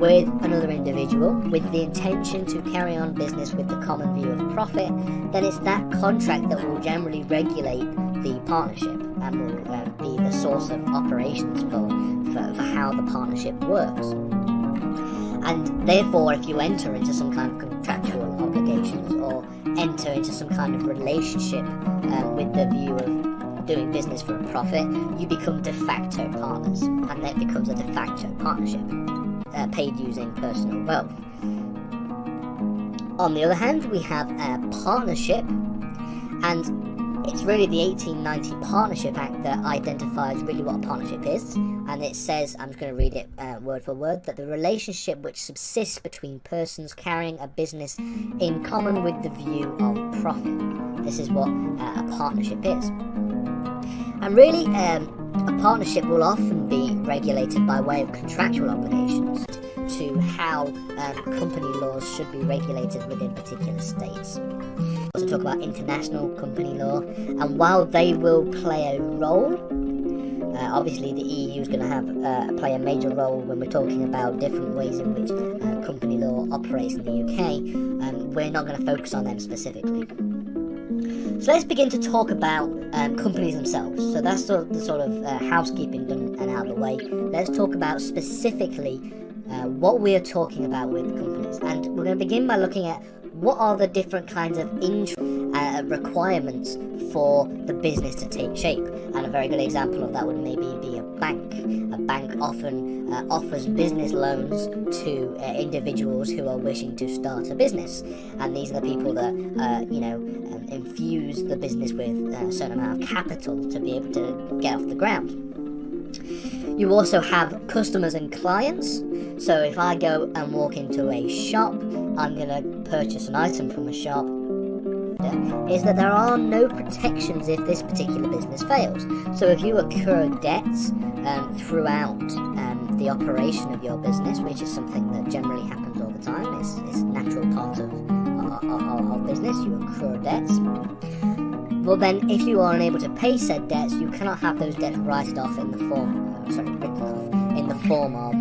with another individual with the intention to carry on business with the common view of profit, then it's that contract that will generally regulate the partnership and will be the source of operations for how the partnership works. And therefore, if you enter into some kind of contractual obligations or enter into some kind of relationship with the view of doing business for a profit, you become de facto partners, and that becomes a de facto partnership, paid using personal wealth. On the other hand, we have a partnership, and it's really the 1890 Partnership Act that identifies really what a partnership is, and it says, I'm just going to read it word for word, that the relationship which subsists between persons carrying a business in common with the view of profit. This is what a partnership is. And really, a partnership will often be regulated by way of contractual obligations to how company laws should be regulated within particular states. We also talk about international company law, and while they will play a role, obviously the EU is going to play a major role when we're talking about different ways in which company law operates in the UK, we're not going to focus on them specifically. So let's begin to talk about companies themselves. So that's the sort of housekeeping done and out of the way. Let's talk about specifically what we are talking about with companies. And we're going to begin by looking at what are the different kinds of requirements for the business to take shape. And a very good example of that would maybe be a bank. A bank often offers business loans to individuals who are wishing to start a business. And these are the people that, infuse the business with a certain amount of capital to be able to get off the ground. You also have customers and clients. So if I go and walk into a shop, I'm going to purchase an item from a shop, is that there are no protections if this particular business fails. So if you accrue debts throughout the operation of your business, which is something that generally happens all the time, it's a natural part of business, you accrue debts. Well then, if you are unable to pay said debts, you cannot have those debts written off in the form of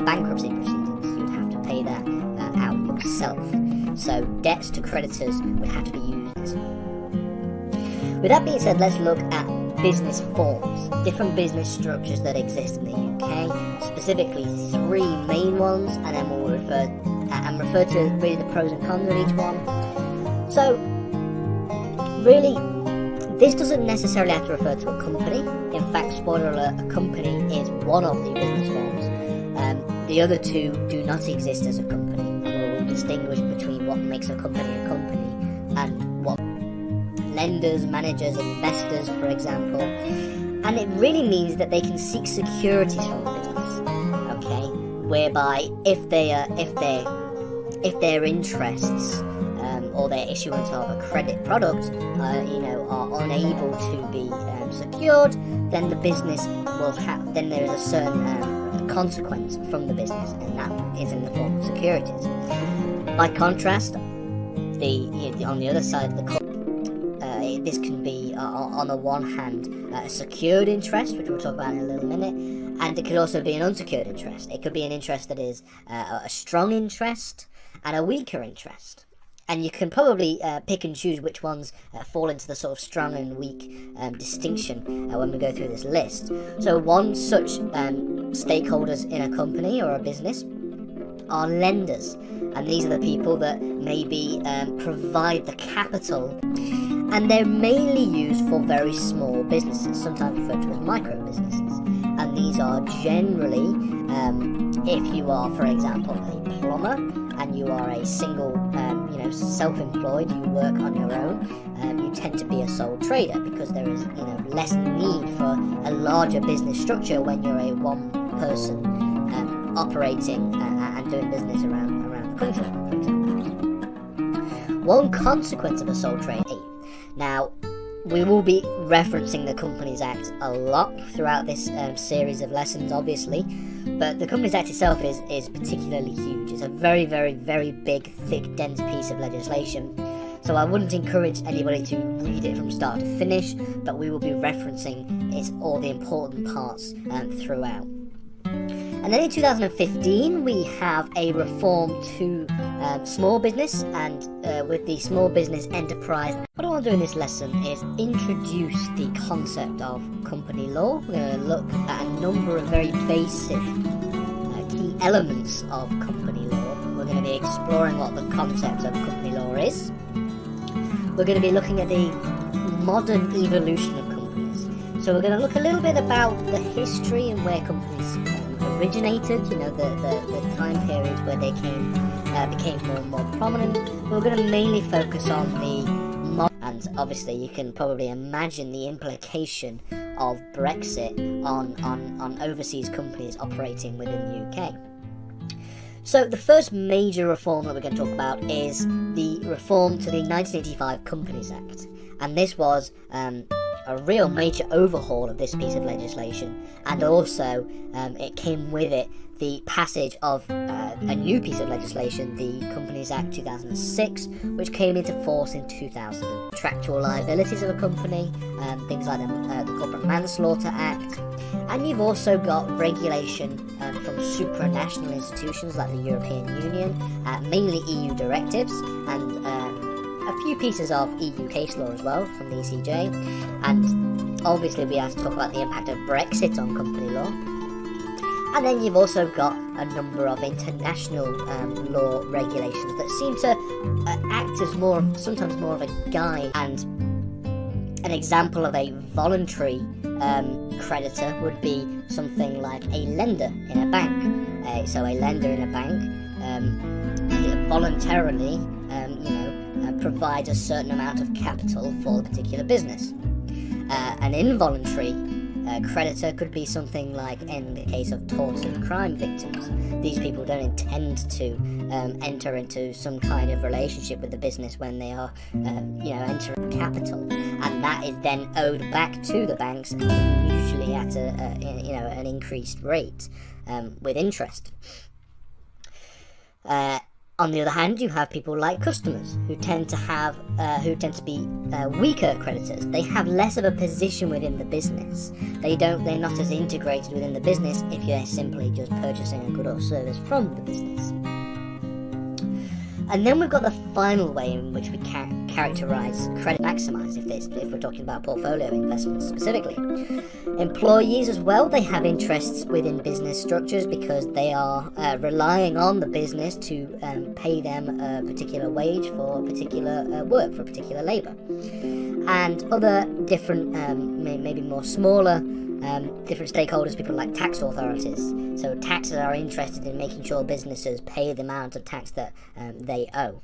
bankruptcy proceedings. You'd have to pay that out yourself. So debts to creditors would have to be used. With that being said, let's look at business forms, different business structures that exist in the UK, specifically 3 main ones, and then we'll refer to really the pros and cons of each one. So really, this doesn't necessarily have to refer to a company. In fact, spoiler alert, a company is one of the business forms. The other 2 do not exist as a company, and we'll distinguish between what makes a company and what lenders, managers, investors, for example. And it really means that they can seek securities from the business, okay? Whereby if their interests or their issuance of a credit product, are unable to be secured, then the business will have. Then there is a certain consequence from the business, and that is in the form of securities. By contrast, on the other side of the coin, this can be on the one hand a secured interest, which we'll talk about in a little minute, and it could also be an unsecured interest. It could be an interest that is a strong interest and a weaker interest. And you can probably pick and choose which ones fall into the sort of strong and weak distinction when we go through this list. So one such stakeholders in a company or a business are lenders, and these are the people that maybe provide the capital, and they're mainly used for very small businesses, sometimes referred to as micro businesses. And these are generally, if you are, for example, a plumber, and you are a single, self-employed, you work on your own, you tend to be a sole trader because there is, less need for a larger business structure when you're a one-person operating and doing business around the country, for example. One consequence of a sole trader. Now, we will be referencing the Companies Act a lot throughout this series of lessons, obviously, but the Companies Act itself is particularly huge. It's a very, very, very big, thick, dense piece of legislation, so I wouldn't encourage anybody to read it from start to finish, but we will be referencing all the important parts throughout. And then in 2015, we have a reform to small business, and with the Small Business Enterprise. What I want to do in this lesson is introduce the concept of company law. We're going to look at a number of very basic key elements of company law. We're going to be exploring what the concept of company law is. We're going to be looking at the modern evolution of companies. So we're going to look a little bit about the history and where companies originated, the time periods where they became more and more prominent. We're going to mainly focus on the modern, and obviously you can probably imagine the implication of Brexit on overseas companies operating within the UK. So the first major reform that we're going to talk about is the reform to the 1985 Companies Act, and this was a real major overhaul of this piece of legislation, and also it came with it the passage of a new piece of legislation, the Companies Act 2006, which came into force in 2000. Contractual liabilities of a company, things like the Corporate Manslaughter Act, and you've also got regulation from supranational institutions like the European Union, mainly EU directives, and a few pieces of EU case law as well from the ECJ, and obviously we have to talk about the impact of Brexit on company law. And then you've also got a number of international law regulations that seem to act as sometimes more of a guide. And an example of a voluntary creditor would be something like a lender in a bank. So a lender in a bank voluntarily provides a certain amount of capital for a particular business. An involuntary creditor could be something like, in the case of tort and crime victims, these people don't intend to enter into some kind of relationship with the business when they are entering capital, and that is then owed back to the banks, usually at an increased rate with interest. On the other hand, you have people like customers who tend to be weaker creditors. They have less of a position within the business. They're not as integrated within the business if you're simply just purchasing a good or service from the business. And then we've got the final way in which we can characterize credit maximize, if we're talking about portfolio investments specifically. Employees as well, they have interests within business structures because they are relying on the business to pay them a particular wage for particular work, for particular labour. And other different, maybe more smaller, different stakeholders, people like tax authorities. So taxes are interested in making sure businesses pay the amount of tax that they owe.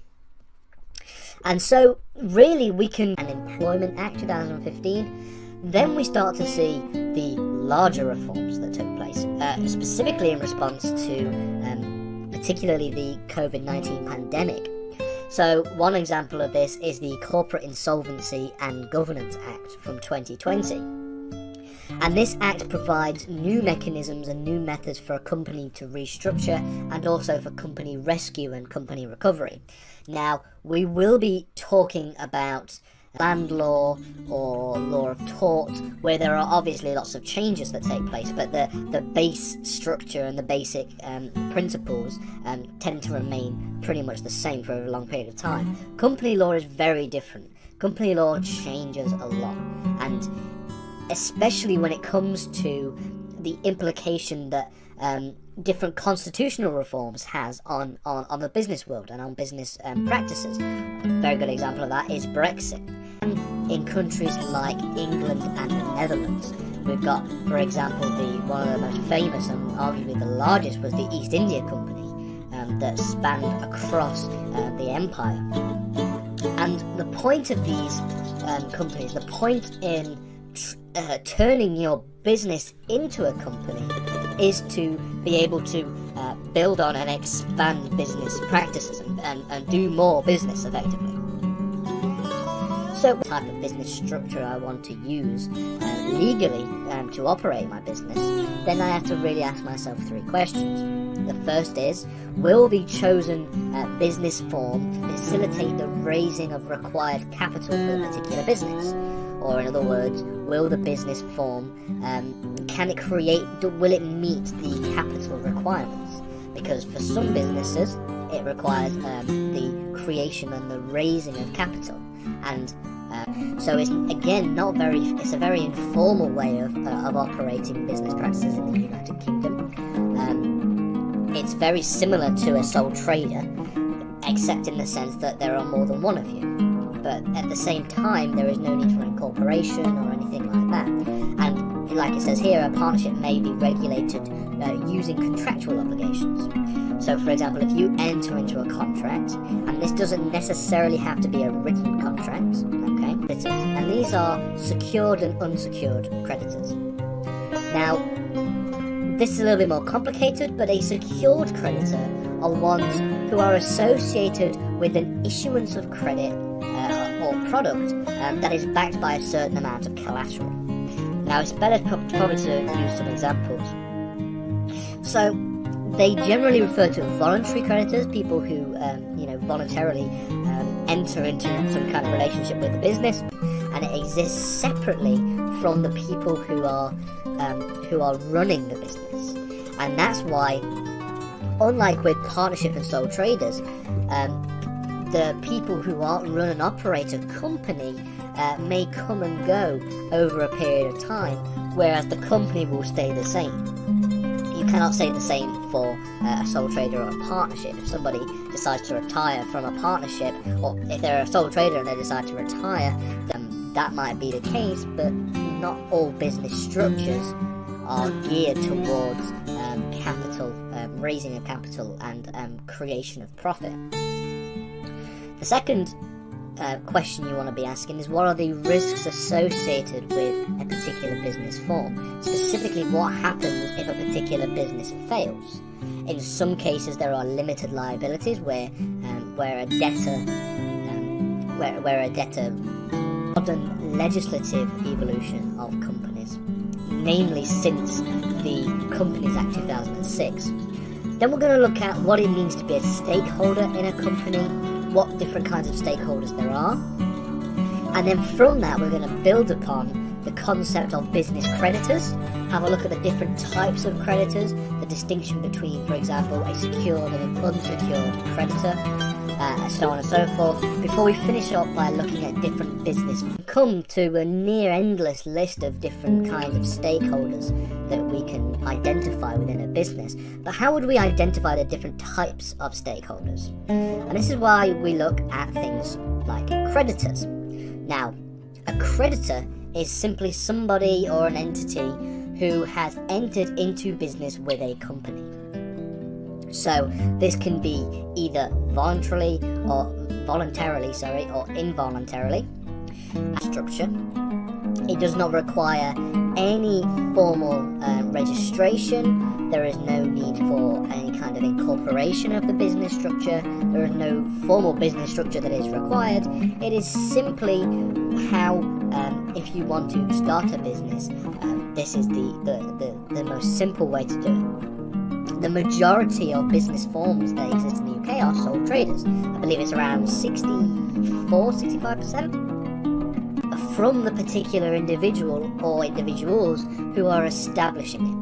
And so really an Employment Act 2015, then we start to see the larger reforms that took place, specifically in response to particularly the COVID-19 pandemic. So one example of this is the Corporate Insolvency and Governance Act from 2020. And this act provides new mechanisms and new methods for a company to restructure, and also for company rescue and company recovery. Now, we will be talking about land law or law of tort, where there are obviously lots of changes that take place, but the base structure and the basic principles tend to remain pretty much the same for a long period of time. Company law is very different. Company law changes a lot, and especially when it comes to the implication that different constitutional reforms has on the business world and on business practices. A very good example of that is Brexit. In countries like England and the Netherlands, we've got, for example, one of the most famous and arguably the largest was the East India Company that spanned across the empire. And the point of these companies, the point in turning your business into a company is to be able to build on and expand business practices and do more business effectively. So what type of business structure I want to use legally to operate my business, then I have to really ask myself three questions. The first is, will the chosen business form facilitate the raising of required capital for the particular business? Or in other words, will the business form, will it meet the capital requirements? Because for some businesses, it requires the creation and the raising of capital, and so it's again it's a very informal way of operating business practices in the United Kingdom. It's very similar to a sole trader, except in the sense that there are more than one of you. But at the same time, there is no need for incorporation or anything like that. And like it says here, a partnership may be regulated using contractual obligations. So for example, if you enter into a contract, and this doesn't necessarily have to be a written contract, okay? And these are secured and unsecured creditors. Now, this is a little bit more complicated, but a secured creditor are ones who are associated with an issuance of credit or product that is backed by a certain amount of collateral. Now, it's better probably to use some examples. So, they generally refer to voluntary creditors, people who voluntarily enter into some kind of relationship with the business, and it exists separately from the people who are running the business. And that's why, unlike with partnership and sole traders, the people who run and operate a company may come and go over a period of time, whereas the company will stay the same. You cannot say the same for a sole trader or a partnership. If somebody decides to retire from a partnership, or if they're a sole trader and they decide to retire, then that might be the case, but not all business structures are geared towards capital, raising of capital and creation of profit. The second question you want to be asking is, what are the risks associated with a particular business form? Specifically, what happens if a particular business fails? In some cases, there are limited liabilities where a debtor modern legislative evolution of companies, namely since the Companies Act 2006. Then we're going to look at what it means to be a stakeholder in a company, what different kinds of stakeholders there are, and then from that we're going to build upon the concept of business creditors, have a look at the different types of creditors, the distinction between, for example, a secured and an unsecured creditor, so on and so forth, before we finish up by looking at different business. We come to a near endless list of different kinds of stakeholders that we can identify within a business. But how would we identify the different types of stakeholders? And this is why we look at things like creditors. Now, a creditor is simply somebody or an entity who has entered into business with a company. So this can be either voluntarily or involuntarily. Structure. It does not require any formal registration. There is no need for any kind of incorporation of the business structure. There is no formal business structure that is required. It is simply how, if you want to start a business, this is the most simple way to do it. The majority of business forms that exist in the UK are sole traders. I believe it's around 65% from the particular individual or individuals who are establishing it.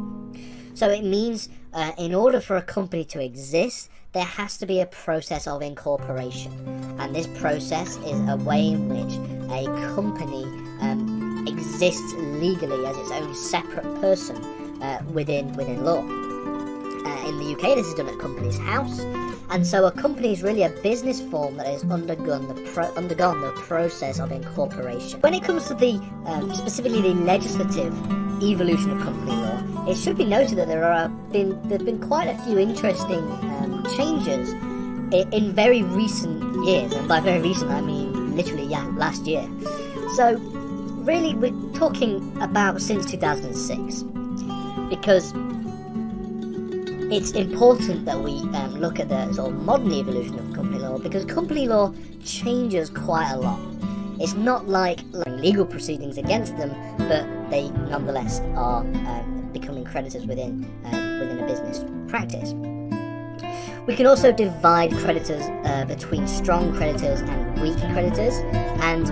So it means in order for a company to exist, there has to be a process of incorporation. And this process is a way in which a company exists legally as its own separate person within law. In the UK, this is done at Companies House, and so a company is really a business form that has undergone the process of incorporation. When it comes to the specifically the legislative evolution of company law, it should be noted that there have been quite a few interesting changes in very recent years, and by very recent I mean literally last year. So really we're talking about since 2006, because it's important that we look at the sort of modern evolution of company law, because company law changes quite a lot. It's not like legal proceedings against them, but they nonetheless are becoming creditors within a business practice. We can also divide creditors between strong creditors and weak creditors, and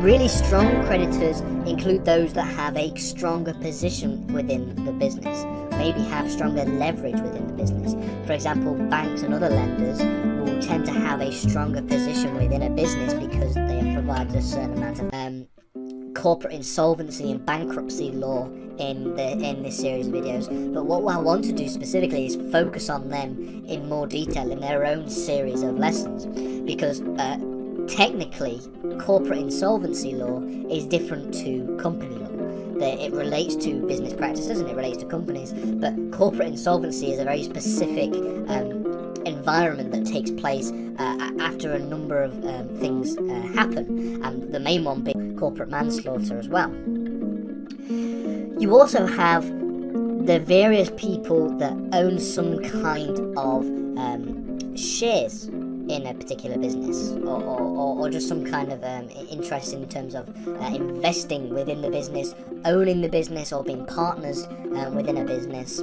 Really strong creditors include those that have a stronger position within the business, maybe have stronger leverage within the business. For example, banks and other lenders will tend to have a stronger position within a business because they have provided a certain amount of corporate insolvency and bankruptcy law in this series of videos. But what I want to do specifically is focus on them in more detail in their own series of lessons, because technically corporate insolvency law is different to company law. It relates to business practices and it relates to companies, but corporate insolvency is a very specific environment that takes place after a number of things happen, and the main one being corporate manslaughter as well. You also have the various people that own some kind of shares in a particular business, or just some kind of interest in terms of investing within the business, owning the business, or being partners within a business.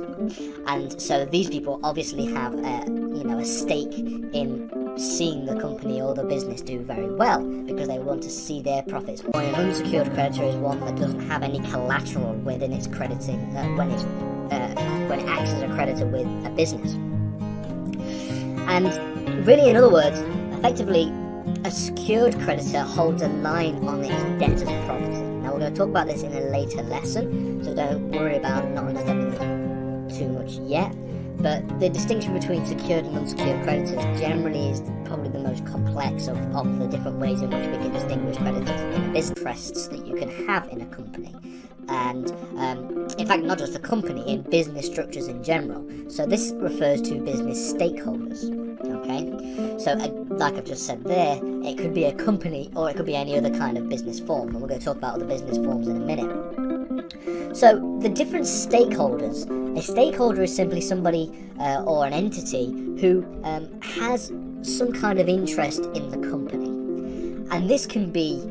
And so these people obviously have a stake in seeing the company or the business do very well, because they want to see their profits. An unsecured creditor is one that doesn't have any collateral within its crediting when it acts as a creditor with a business. And really, in other words, effectively, a secured creditor holds a line on its debtor's property. Now, we're going to talk about this in a later lesson, so don't worry about not understanding too much yet. But the distinction between secured and unsecured creditors generally is probably the most complex of the different ways in which we can distinguish creditors in business interests that you can have in a company. And in fact, not just a company, in business structures in general. So this refers to business stakeholders. Okay, so like I've just said there, it could be a company or it could be any other kind of business form, and we're going to talk about the business forms in a minute. So the different stakeholders. A stakeholder is simply somebody or an entity who has some kind of interest in the company, and this can be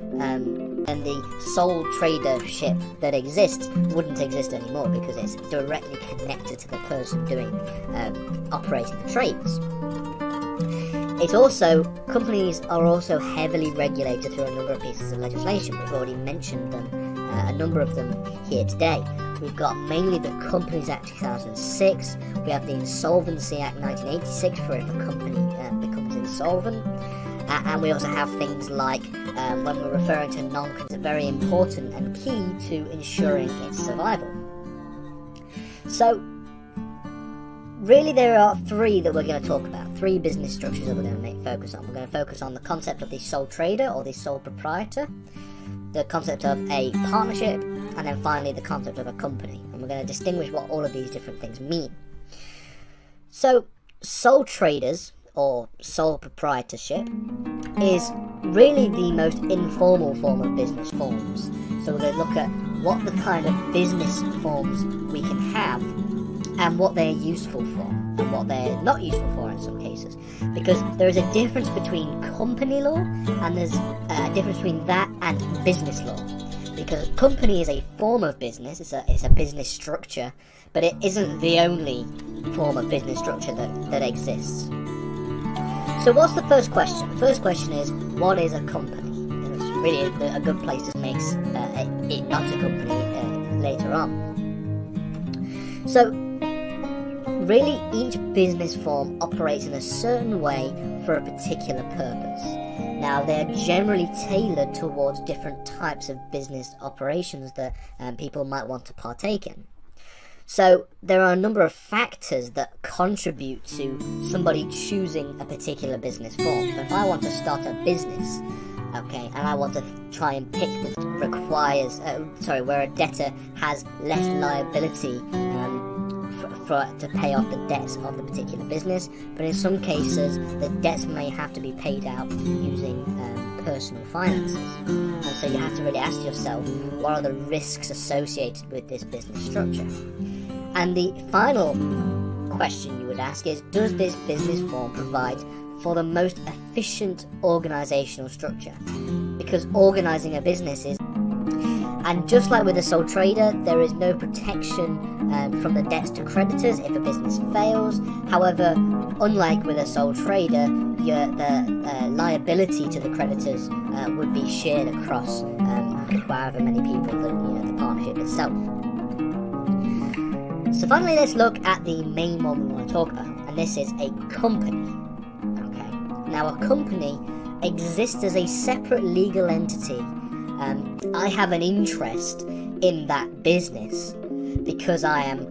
and the sole tradership that exists wouldn't exist anymore because it's directly connected to the person doing operating the trades. It's also, companies are also heavily regulated through a number of pieces of legislation. We've already mentioned them, a number of them here today. We've got mainly the Companies Act 2006, we have the Insolvency Act 1986 for if a company becomes insolvent, and we also have things like, when we're referring to non-consent, very important and key to ensuring its survival. So, really there are three that we're going to talk about, three business structures that we're going to focus on. We're going to focus on the concept of the sole trader or the sole proprietor, the concept of a partnership, and then finally the concept of a company. And we're going to distinguish what all of these different things mean. So, sole traders or sole proprietorship is really the most informal form of business forms. So we're going to look at what the kind of business forms we can have and what they're useful for and what they're not useful for in some cases, because there is a difference between company law and there's a difference between that and business law, because company is a form of business, it's a business structure, but it isn't the only form of business structure that exists. So what's the first question? The first question is, what is a company? And it's really a good place to make it not a company later on. So really, each business form operates in a certain way for a particular purpose. Now, they're generally tailored towards different types of business operations that people might want to partake in. So there are a number of factors that contribute to somebody choosing a particular business form. So if I want to start a business, okay, and I want to try and pick that requires, where a debtor has less liability to pay off the debts of the particular business, but in some cases the debts may have to be paid out using personal finances. And so you have to really ask yourself, what are the risks associated with this business structure? And the final question you would ask is, does this business form provide for the most efficient organizational structure? Because organizing a business is, and just like with a sole trader, there is no protection from the debts to creditors if a business fails. However, unlike with a sole trader, the liability to the creditors would be shared across however many people the partnership itself. So finally, let's look at the main one we want to talk about, and this is a company. Okay, now a company exists as a separate legal entity. I have an interest in that business because I am,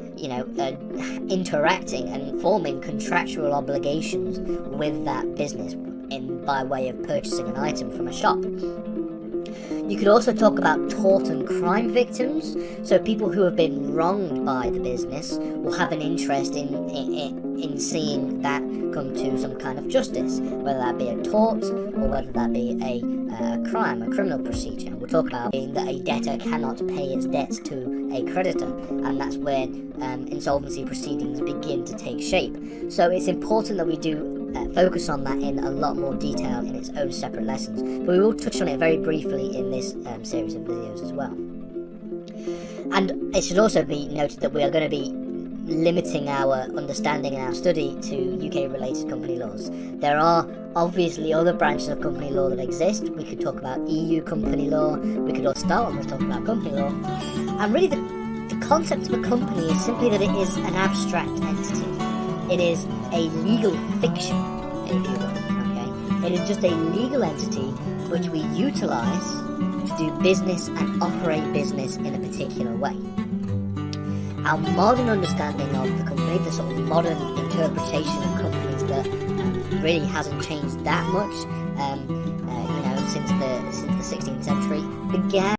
interacting and forming contractual obligations with that business by way of purchasing an item from a shop. You could also talk about tort and crime victims, so people who have been wronged by the business will have an interest in seeing that come to some kind of justice, whether that be a tort or whether that be a crime, a criminal procedure. We'll talk about being that a debtor cannot pay its debts to a creditor, and that's when insolvency proceedings begin to take shape. So it's important that we do focus on that in a lot more detail in its own separate lessons, but we will touch on it very briefly in this series of videos as well. And it should also be noted that we are going to be limiting our understanding and our study to UK related company laws. There are obviously other branches of company law that exist. We could talk about EU company law, we could also start with talking about company law, and really the concept of a company is simply that it is an abstract entity. It is a legal fiction, if you will, okay? It is just a legal entity which we utilize to do business and operate business in a particular way. Our modern understanding of the company, the sort of modern interpretation of companies that really hasn't changed that much, since the 16th century, began